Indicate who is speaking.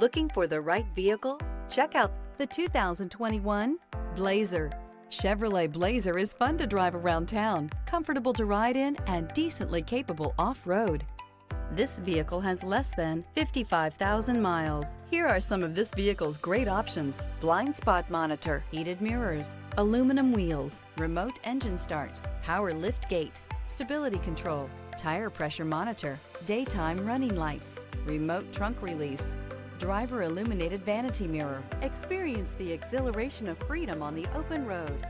Speaker 1: Looking for the right vehicle? Check out the 2021 Blazer. Chevrolet Blazer is fun to drive around town, comfortable to ride in, and decently capable off-road. This vehicle has less than 55,000 miles. Here are some of this vehicle's great options: blind spot monitor, heated mirrors, aluminum wheels, remote engine start, power lift gate, stability control, tire pressure monitor, daytime running lights, remote trunk release, driver illuminated vanity mirror. Experience the exhilaration of freedom on the open road.